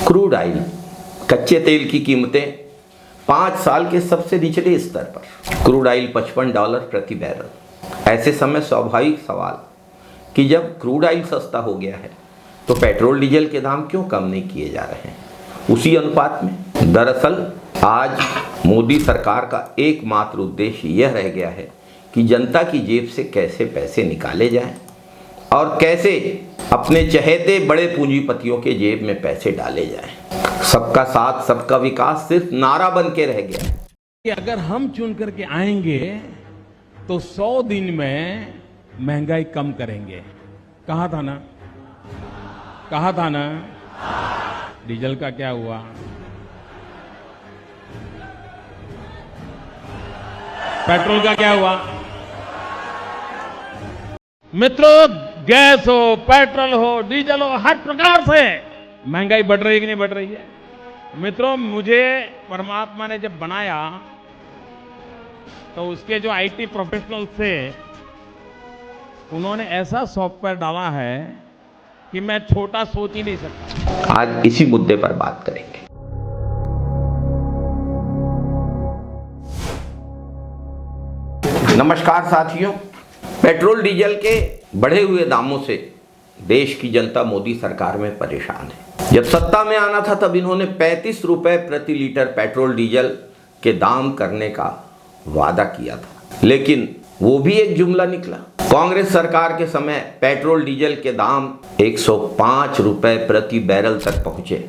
Crude oil कच्चे तेल की कीमतें 5 साल के सबसे निचले स्तर पर। क्रूड ऑयल $55 प्रति बैरल। ऐसे समय स्वाभाविक सवाल कि जब क्रूड ऑयल सस्ता हो गया है तो पेट्रोल डीजल के दाम क्यों कम नहीं किए जा रहे हैं उसी अनुपात में। दरअसल आज मोदी सरकार का एकमात्र उद्देश्य यह रह गया है कि जनता की जेब से कैसे पैसे निकाले जाएं और कैसे अपने चहेते बड़े पूंजीपतियों के जेब में पैसे डाले जाएं। सबका साथ सबका विकास सिर्फ नारा बन के रह गया है कि अगर हम चुन करके आएंगे तो 100 दिन में महंगाई कम करेंगे। कहा था ना डीजल का क्या हुआ? पेट्रोल का क्या हुआ? मित्रों, गैस हो, पेट्रोल हो, डीजल हो, हर प्रकार से महंगाई बढ़ रही है कि नहीं बढ़ रही है? मित्रों, मुझे परमात्मा ने जब बनाया तो उसके जो आईटी प्रोफेशनल्स थे उन्होंने ऐसा सॉफ्टवेयर डाला है कि मैं छोटा सोच ही नहीं सकता। आज इसी मुद्दे पर बात करेंगे। नमस्कार साथियों, पेट्रोल डीजल के बढ़े हुए दामों से देश की जनता मोदी सरकार में परेशान है। जब सत्ता में आना था तब इन्होंने 35 रुपए प्रति लीटर पेट्रोल डीजल के दाम करने का वादा किया था, लेकिन वो भी एक जुमला निकला। कांग्रेस सरकार के समय पेट्रोल डीजल के दाम 105 रुपए प्रति बैरल तक पहुंचे,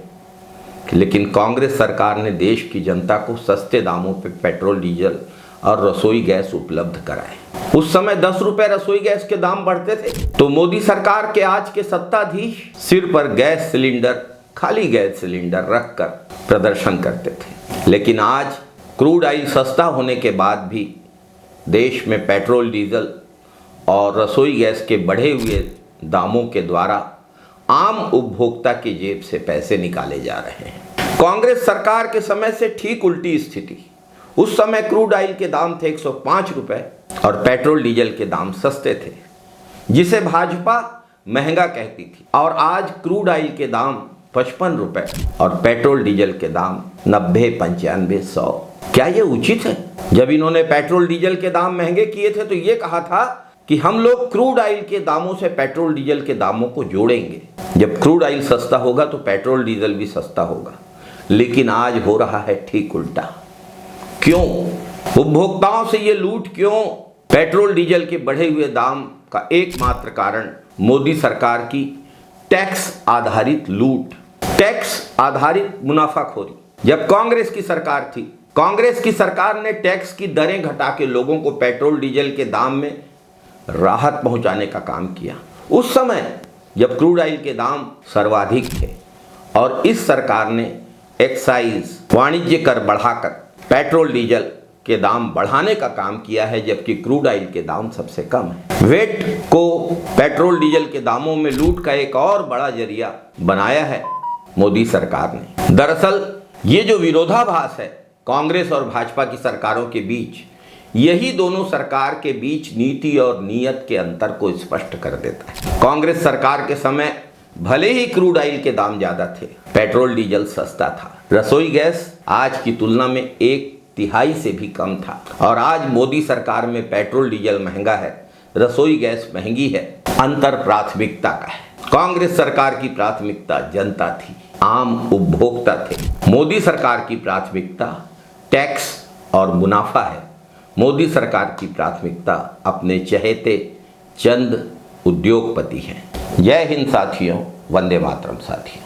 लेकिन कांग्रेस सरकार ने देश की जनता को सस्ते दामों पर पेट्रोल डीजल और रसोई गैस उपलब्ध कराए। उस समय 10 रुपए रसोई गैस के दाम बढ़ते थे तो मोदी सरकार के आज के सत्ताधीश सिर पर गैस सिलेंडर, खाली गैस सिलेंडर रखकर प्रदर्शन करते थे। लेकिन आज क्रूड ऑयल सस्ता होने के बाद भी देश में पेट्रोल डीजल और रसोई गैस के बढ़े हुए दामों के द्वारा आम उपभोक्ता की जेब से पैसे निकाले जा रहे हैं। कांग्रेस सरकार के समय से ठीक उल्टी स्थिति। उस समय क्रूड ऑयल के दाम थे 105 रुपए और पेट्रोल डीजल के दाम सस्ते थे, जिसे भाजपा महंगा कहती थी। और आज क्रूड ऑयल के दाम 55 रुपए और पेट्रोल डीजल के दाम 90, 95, 100। क्या ये उचित है? जब इन्होंने पेट्रोल डीजल के दाम महंगे किए थे तो ये कहा था कि हम लोग क्रूड ऑयल के दामों से पेट्रोल डीजल के दामों को जोड़ेंगे। जब क्रूड ऑयल सस्ता होगा तो पेट्रोल डीजल भी सस्ता होगा, लेकिन आज हो रहा है ठीक उल्टा। क्यों? उपभोक्ताओं से ये लूट क्यों? पेट्रोल डीजल के बढ़े हुए दाम का एकमात्र कारण मोदी सरकार की टैक्स आधारित लूट, टैक्स आधारित मुनाफाखोरी। जब कांग्रेस की सरकार थी, कांग्रेस की सरकार ने टैक्स की दरें घटा के लोगों को पेट्रोल डीजल के दाम में राहत पहुंचाने का काम किया। उस समय जब क्रूड ऑयल के दाम सर्वाधिक थे और इस सरकार ने एक्साइज, वाणिज्य कर बढ़ाकर पेट्रोल डीजल के दाम बढ़ाने का काम किया है, जबकि क्रूड ऑयल के दाम सबसे कम है। वेट को पेट्रोल डीजल के दामों में लूट का एक और बड़ा जरिया बनाया है मोदी सरकार ने। दरअसल ये जो विरोधाभास है कांग्रेस और भाजपा की सरकारों के बीच, यही दोनों सरकार के बीच नीति और नीयत के अंतर को स्पष्ट कर देता है। कांग्रेस सरकार के समय भले ही क्रूड ऑयल के दाम ज्यादा थे, पेट्रोल डीजल सस्ता था, रसोई गैस आज की तुलना में 1/3 से भी कम था। और आज मोदी सरकार में पेट्रोल डीजल महंगा है, रसोई गैस महंगी है। अंतर प्राथमिकता का है। कांग्रेस सरकार की प्राथमिकता जनता थी, आम उपभोक्ता थे। मोदी सरकार की प्राथमिकता टैक्स और मुनाफा है। मोदी सरकार की प्राथमिकता अपने चहेते चंद उद्योगपति हैं। जय हिंद साथियों, वंदे मातरम साथियों।